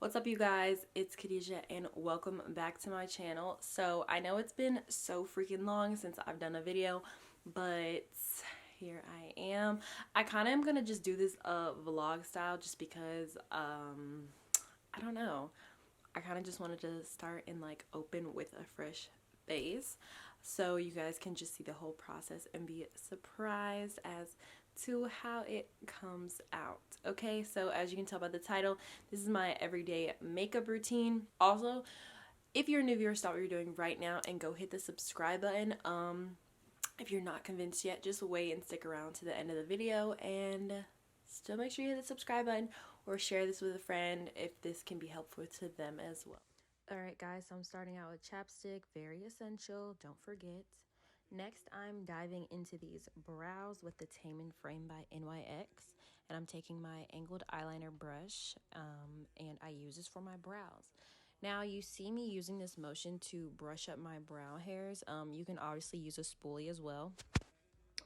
What's up, you guys? It's Khadijah and welcome back to my channel. So I know it's been so freaking long since I've done a video, but here I am. I kind of am gonna just do this vlog style just because I don't know. I kind of just wanted to start and like open with a fresh face so you guys can just see the whole process and be surprised as to how it comes out. Okay, so as you can tell by the title, this is my everyday makeup routine. Also, if you're a new viewer, stop what you're doing right now and go hit the subscribe button. If you're not convinced yet, just wait and stick around to the end of the video, and still make sure you hit the subscribe button or share this with a friend if this can be helpful to them as well. Alright guys, so I'm starting out with chapstick, very essential, don't forget. Next, I'm diving into these brows with the Tame and Frame by NYX, and I'm taking my angled eyeliner brush, and I use this for my brows. Now, you see me using this motion to brush up my brow hairs. You can obviously use a spoolie as well,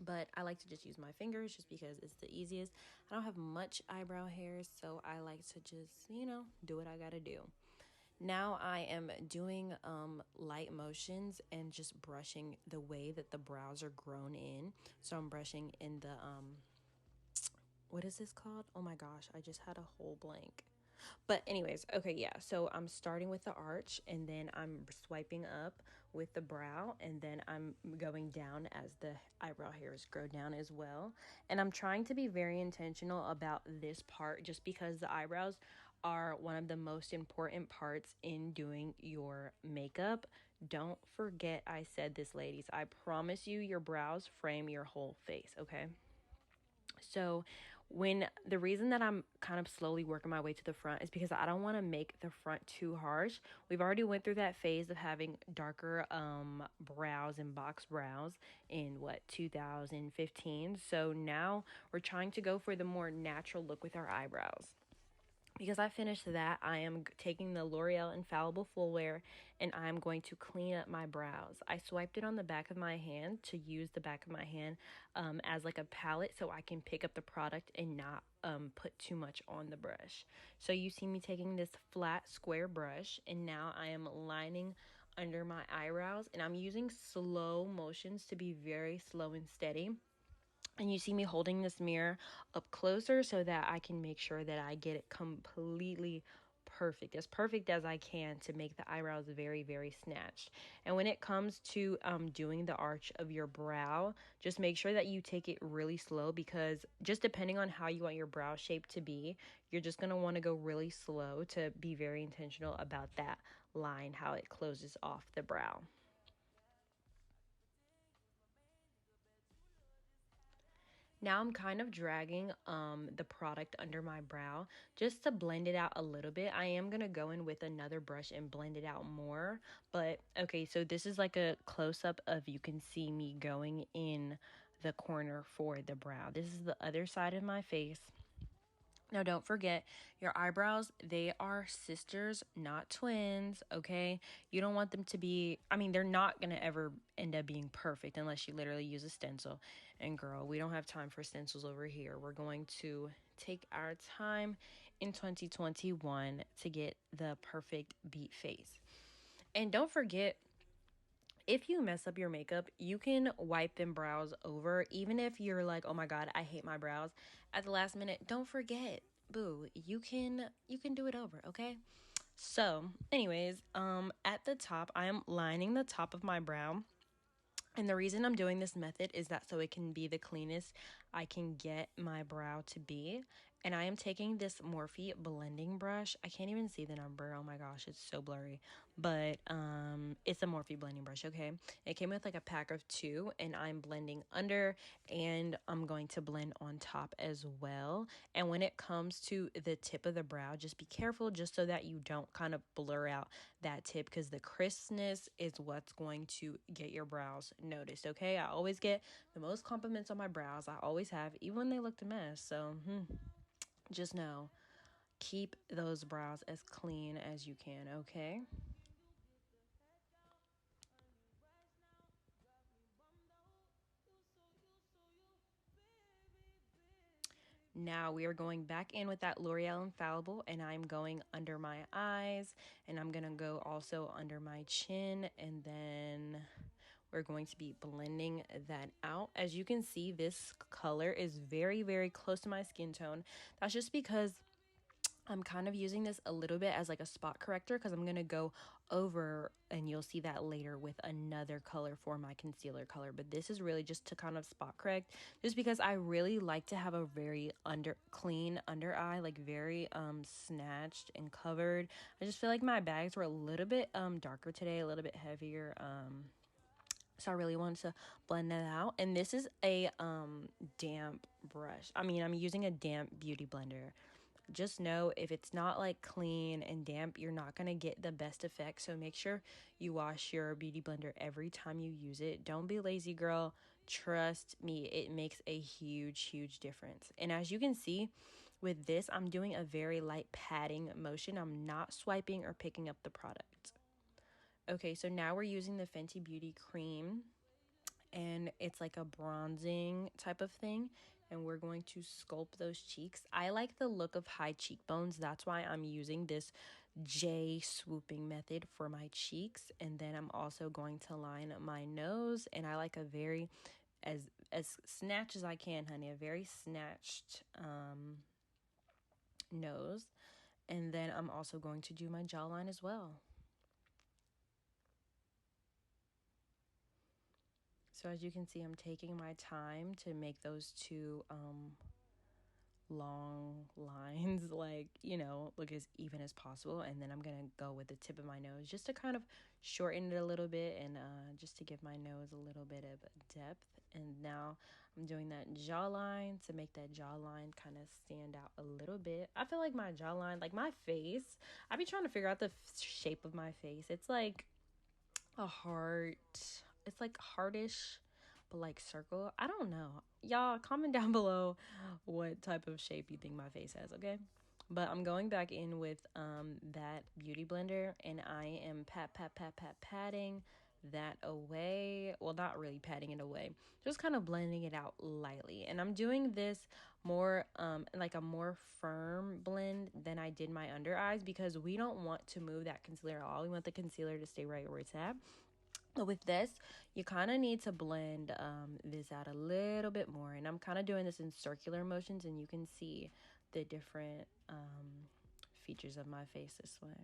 but I like to just use my fingers just because it's the easiest. I don't have much eyebrow hairs, so I like to just, do what I gotta do. Now I am doing light motions and just brushing the way that the brows are grown in. So I'm brushing in the, what is this called? Oh my gosh, I just had a whole blank. But anyways, okay, yeah. So I'm starting with the arch, and then I'm swiping up with the brow, and then I'm going down as the eyebrow hairs grow down as well. And I'm trying to be very intentional about this part just because the eyebrows are one of the most important parts in doing your makeup. Don't forget I said this, ladies. I promise you, your brows frame your whole face, okay? So when the reason that I'm kind of slowly working my way to the front is because I don't want to make the front too harsh. We've already went through that phase of having darker brows and box brows in 2015. So now we're trying to go for the more natural look with our eyebrows. Because I finished that, I am taking the L'Oreal Infallible Full Wear, and I'm going to clean up my brows. I swiped it on the back of my hand to use the back of my hand as like a palette so I can pick up the product and not put too much on the brush. So you see me taking this flat square brush, and now I am lining under my eyebrows, and I'm using slow motions to be very slow and steady. And you see me holding this mirror up closer so that I can make sure that I get it completely perfect, as perfect as I can, to make the eyebrows very, very snatched. And when it comes to doing the arch of your brow, just make sure that you take it really slow, because just depending on how you want your brow shape to be, you're just going to want to go really slow to be very intentional about that line, how it closes off the brow. Now I'm kind of dragging the product under my brow just to blend it out a little bit. I am going to go in with another brush and blend it out more. But okay, so this is like a close-up of, you can see me going in the corner for the brow. This is the other side of my face. Now, don't forget, your eyebrows, they are sisters, not twins, okay? You don't want them to be, I mean, they're not going to ever end up being perfect unless you literally use a stencil. And girl, we don't have time for stencils over here. We're going to take our time in 2021 to get the perfect beat face. And don't forget, if you mess up your makeup, you can wipe them brows over. Even if you're like, oh my god, I hate my brows, at the last minute, don't forget, boo, you can do it over, okay? So anyways, at the top, I am lining the top of my brow. And the reason I'm doing this method is that so it can be the cleanest I can get my brow to be. And I am taking this Morphe blending brush. I can't even see the number. Oh my gosh, it's so blurry. But it's a Morphe blending brush, okay? It came with like a pack of 2, and I'm blending under, and I'm going to blend on top as well. And when it comes to the tip of the brow, just be careful just so that you don't kind of blur out that tip, because the crispness is what's going to get your brows noticed, okay? I always get the most compliments on my brows. I always have, even when they looked a mess. So just know, keep those brows as clean as you can, okay? Now we are going back in with that L'Oreal Infallible, and I'm going under my eyes, and I'm going to go also under my chin, and then we're going to be blending that out. As you can see, this color is very, very close to my skin tone. That's just because I'm kind of using this a little bit as like a spot corrector, because I'm going to go over, and you'll see that later, with another color for my concealer color. But this is really just to kind of spot correct, just because I really like to have a very clean under eye, like very snatched and covered. I just feel like my bags were a little bit darker today, a little bit heavier. So I really wanted to blend that out. And this is a damp brush. I mean, I'm using a damp beauty blender. Just know if it's not like clean and damp, you're not going to get the best effect. So make sure you wash your beauty blender every time you use it. Don't be lazy, girl. Trust me, it makes a huge difference. And as you can see with this, I'm doing a very light patting motion. I'm not swiping or picking up the product. Okay, so now we're using the Fenty Beauty cream, and it's like a bronzing type of thing, and we're going to sculpt those cheeks. I like the look of high cheekbones. That's why I'm using this J swooping method for my cheeks. And then I'm also going to line my nose, and I like a very as snatched as I can, honey, a very snatched nose. And then I'm also going to do my jawline as well. So as you can see, I'm taking my time to make those two long lines, like, you know, look as even as possible. And then I'm going to go with the tip of my nose just to kind of shorten it a little bit, and just to give my nose a little bit of depth. And now I'm doing that jawline to make that jawline kind of stand out a little bit. I feel like my jawline, like my face, I be trying to figure out the shape of my face. It's like a heart. It's like heartish, but like circle. I don't know. Y'all comment down below what type of shape you think my face has, okay? But I'm going back in with that beauty blender, and I am patting that away. Well, not really patting it away, just kind of blending it out lightly. And I'm doing this more like a more firm blend than I did my under eyes, because we don't want to move that concealer at all. We want the concealer to stay right where it's at. But with this, you kind of need to blend this out a little bit more. And I'm kind of doing this in circular motions, and you can see the different features of my face this way.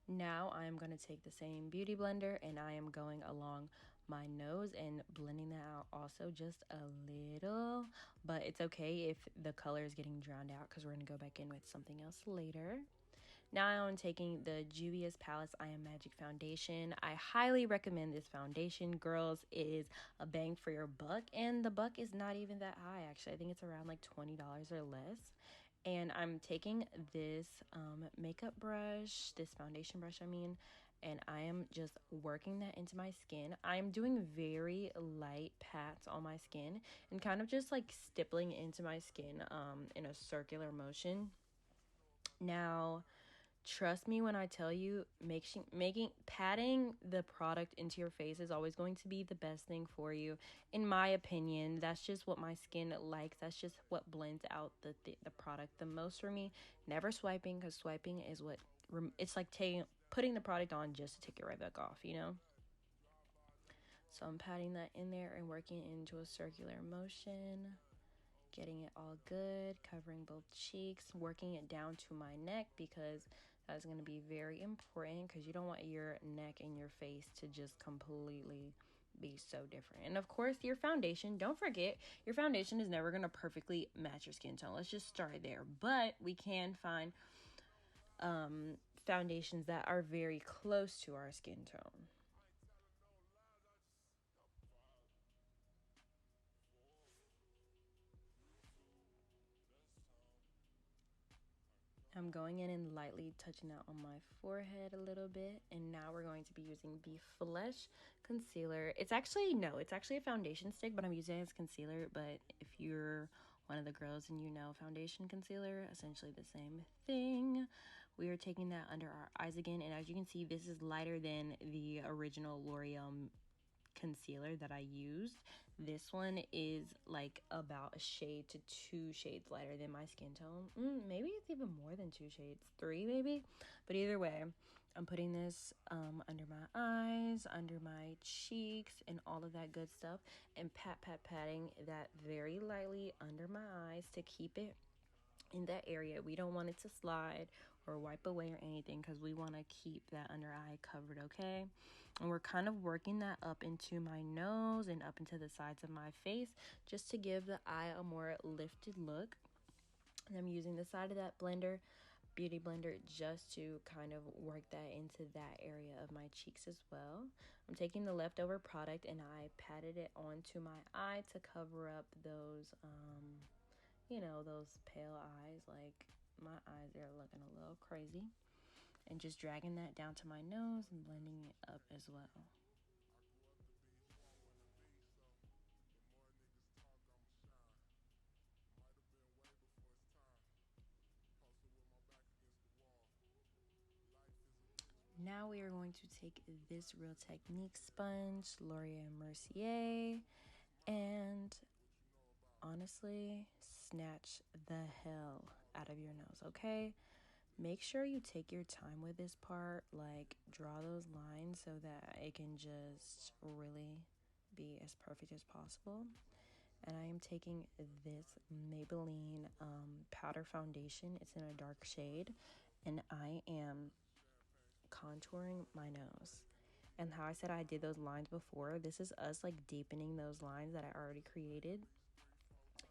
Now I'm going to take the same beauty blender, and I am going along my nose and blending that out also just a little. But it's okay if the color is getting drowned out, because we're going to go back in with something else later. Now I'm taking the Juvia's Palace I Am Magic foundation. I highly recommend this foundation, girls. It is a bang for your buck, and the buck is not even that high, actually. I think it's around like $20 or less. And I'm taking this makeup brush, this foundation brush, I mean, and I am just working that into my skin. I'm doing very light pats on my skin and kind of just like stippling into my skin in a circular motion. Now, trust me when I tell you, patting the product into your face is always going to be the best thing for you. In my opinion, that's just what my skin likes. That's just what blends out the product the most for me. Never swiping, because swiping is what it's like putting the product on just to take it right back off, you know? So I'm patting that in there and working into a circular motion. Getting it all good, covering both cheeks, working it down to my neck, because that's going to be very important, because you don't want your neck and your face to just completely be so different. And of course, your foundation, don't forget, your foundation is never going to perfectly match your skin tone. Let's just start there. But we can find foundations that are very close to our skin tone. I'm going in and lightly touching out on my forehead a little bit. And now we're going to be using the Flesh concealer. It's actually a foundation stick, but I'm using it as concealer. But if you're one of the girls and you know foundation, concealer, essentially the same thing. We are taking that under our eyes again. And as you can see, this is lighter than the original L'Oreal concealer that I used. This one is like about a shade to 2 shades lighter than my skin tone. Maybe it's even more than 2 shades, 3 maybe. But either way, I'm putting this under my eyes, under my cheeks, and all of that good stuff, and patting that very lightly under my eyes to keep it in that area. We don't want it to slide or wipe away or anything, because we want to keep that under eye covered, okay? And we're kind of working that up into my nose and up into the sides of my face, just to give the eye a more lifted look. And I'm using the side of that beauty blender, just to kind of work that into that area of my cheeks as well. I'm taking the leftover product and I patted it onto my eye to cover up those those pale eyes. Like, my eyes are looking a little crazy. And just dragging that down to my nose and blending it up as well. Now we are going to take this Real Technique sponge, Laurier Mercier, and honestly, snatch the hell out of your nose, okay? Make sure you take your time with this part, like draw those lines so that it can just really be as perfect as possible. And I am taking this Maybelline powder foundation. It's in a dark shade, and I am contouring my nose. And how I said I did those lines before, this is us like deepening those lines that I already created,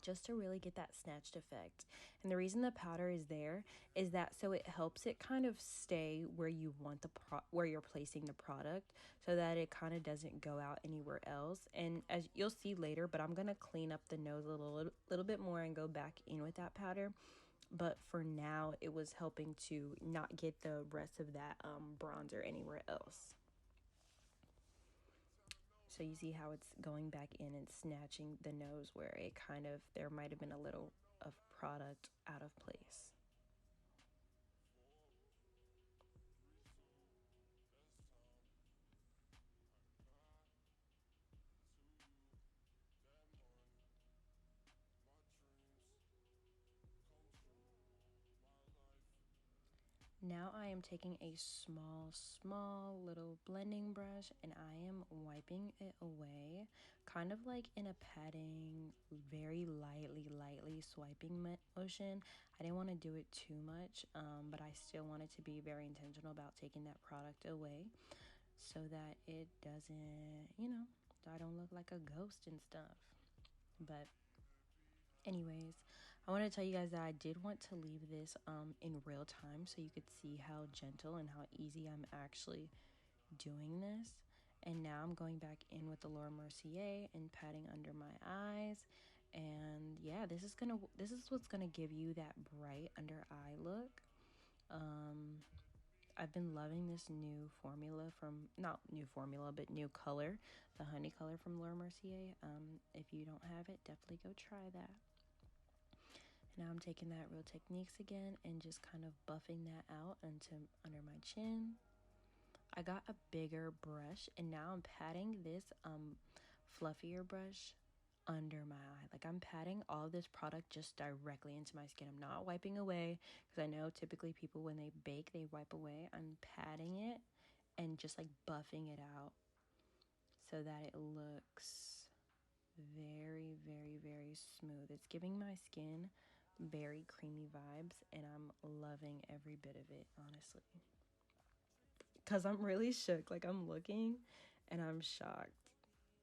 just to really get that snatched effect. And the reason the powder is there is that so it helps it kind of stay where you want where you're placing the product, so that it kind of doesn't go out anywhere else. And as you'll see later, but I'm gonna clean up the nose a little bit more and go back in with that powder. But for now, it was helping to not get the rest of that bronzer anywhere else. So you see how it's going back in and snatching the nose where it kind of, there might have been a little of product out of place. Now I am taking a small little blending brush and I am wiping it away, kind of like in a patting, very lightly swiping motion. I didn't want to do it too much, but I still wanted to be very intentional about taking that product away so that it doesn't, I don't look like a ghost and stuff. But anyways, I want to tell you guys that I did want to leave this in real time so you could see how gentle and how easy I'm actually doing this. And now I'm going back in with the Laura Mercier and patting under my eyes. And yeah, this is what's gonna give you that bright under eye look. I've been loving this new formula not new formula, but new color, the honey color from Laura Mercier. If you don't have it, definitely go try that. Now I'm taking that Real Techniques again and just kind of buffing that out under my chin. I got a bigger brush and now I'm patting this fluffier brush under my eye. Like, I'm patting all of this product just directly into my skin. I'm not wiping away, because I know typically people when they bake they wipe away. I'm patting it and just like buffing it out so that it looks very smooth. It's giving my skin very creamy vibes and I'm loving every bit of it, honestly, because I'm really shook. Like, I'm looking and I'm shocked.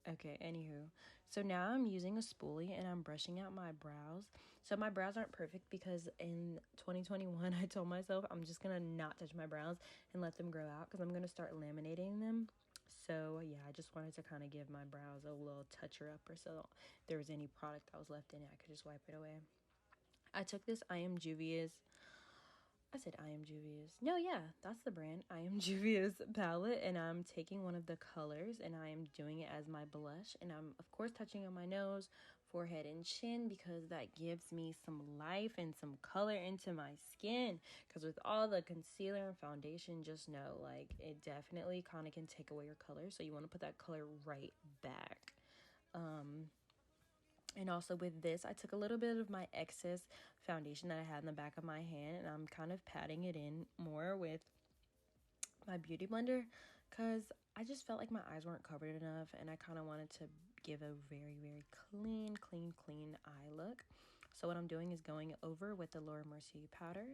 Okay, anywho, so now I'm using a spoolie and I'm brushing out my brows. So my brows aren't perfect because in 2021 I told myself I'm just gonna not touch my brows and let them grow out because I'm gonna start laminating them. So yeah, I just wanted to kind of give my brows a little toucher up, or so if there was any product that was left in it, I could just wipe it away. I took this I Am Juvia's No, yeah, that's the brand. I Am Juvia's palette, and I'm taking one of the colors and I am doing it as my blush, and I'm of course touching on my nose, forehead and chin because that gives me some life and some color into my skin. Because with all the concealer and foundation, just know, like, it definitely kind of can take away your color. So you want to put that color right back. And also with this, I took a little bit of my excess foundation that I had in the back of my hand, and I'm kind of patting it in more with my beauty blender because I just felt like my eyes weren't covered enough, and I kind of wanted to give a very, very clean eye look. So what I'm doing is going over with the Laura Mercier powder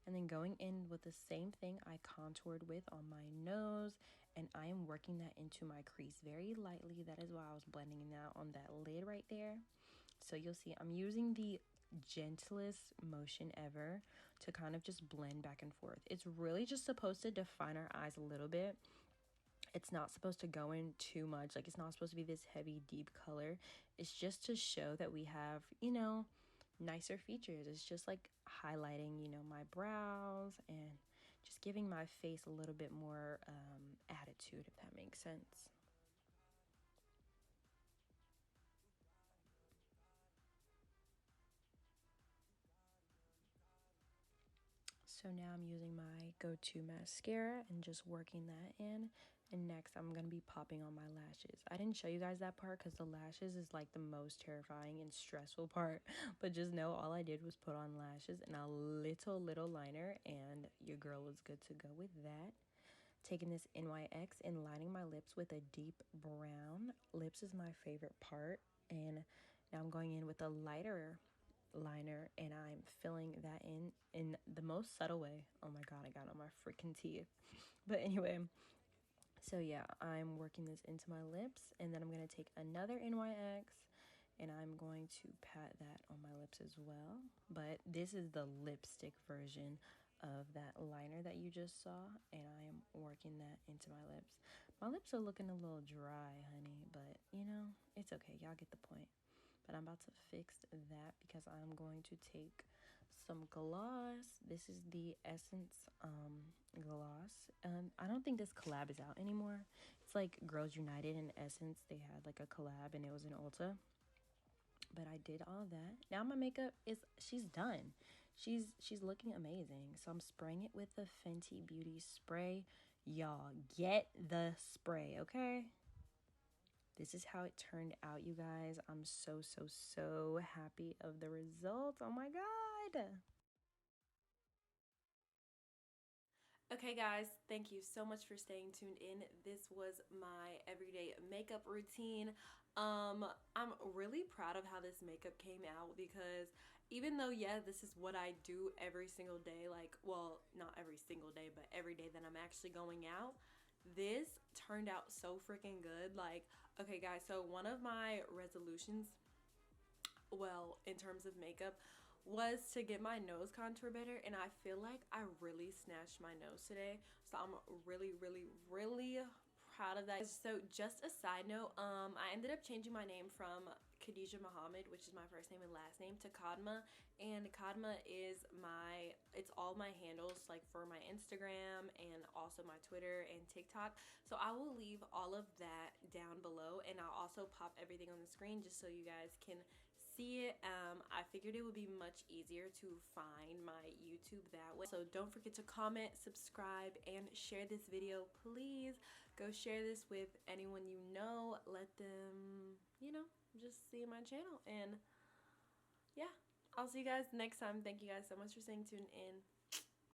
and then going in with the same thing I contoured with on my nose, and I am working that into my crease very lightly. That is why I was blending it out on that lid right there. So you'll see I'm using the gentlest motion ever to kind of just blend back and forth. It's really just supposed to define our eyes a little bit. It's not supposed to go in too much. Like, it's not supposed to be this heavy, deep color. It's just to show that we have, you know, nicer features. It's just like highlighting, you know, my brows and just giving my face a little bit more attitude, if that makes sense. So now I'm using my go-to mascara and just working that in. And next I'm going to be popping on my lashes. I didn't show you guys that part because the lashes is like the most terrifying and stressful part. But just know all I did was put on lashes and a little liner, and your girl was good to go with that. Taking this NYX and lining my lips with a deep brown. Lips is my favorite part. And now I'm going in with a lighter liner, and I'm filling that in the most subtle way. Oh my god, I got on my freaking teeth. But anyway, so yeah, I'm working this into my lips, and then I'm going to take another NYX and I'm going to pat that on my lips as well. But this is the lipstick version of that liner that you just saw, and I am working that into my lips. My lips are looking a little dry, honey, but you know, it's okay. Y'all get the point. But I'm about to fix that because I'm going to take some gloss. This is the Essence gloss. I don't think this collab is out anymore. It's like Girls United and Essence. They had like a collab and it was in Ulta. But I did all that. Now my makeup she's done. She's looking amazing. So I'm spraying it with the Fenty Beauty spray. Y'all, get the spray, okay? This is how it turned out, you guys. I'm so happy of the result. Oh my god. Okay guys, thank you so much for staying tuned in. This was my everyday makeup routine. I'm really proud of how this makeup came out because even though, yeah, this is what I do every single day, like, well, not every single day, but every day that I'm actually going out, this turned out so freaking good. Like, okay guys, so one of my resolutions, well, in terms of makeup, was to get my nose contour better, and I feel like I really snatched my nose today, so I'm really proud of that. So just a side note, I ended up changing my name from Khadijah Muhammad, which is my first name and last name, to Kadma, and Kadma is it's all my handles, like for my Instagram and also my Twitter and TikTok. So I will leave all of that down below, and I'll also pop everything on the screen just so you guys can see it. I figured it would be much easier to find my YouTube that way. So don't forget to comment, subscribe, and share this video. Please go share this with anyone you know. Let them, you know, just see my channel. And yeah, I'll see you guys next time. Thank you guys so much for staying tuned in.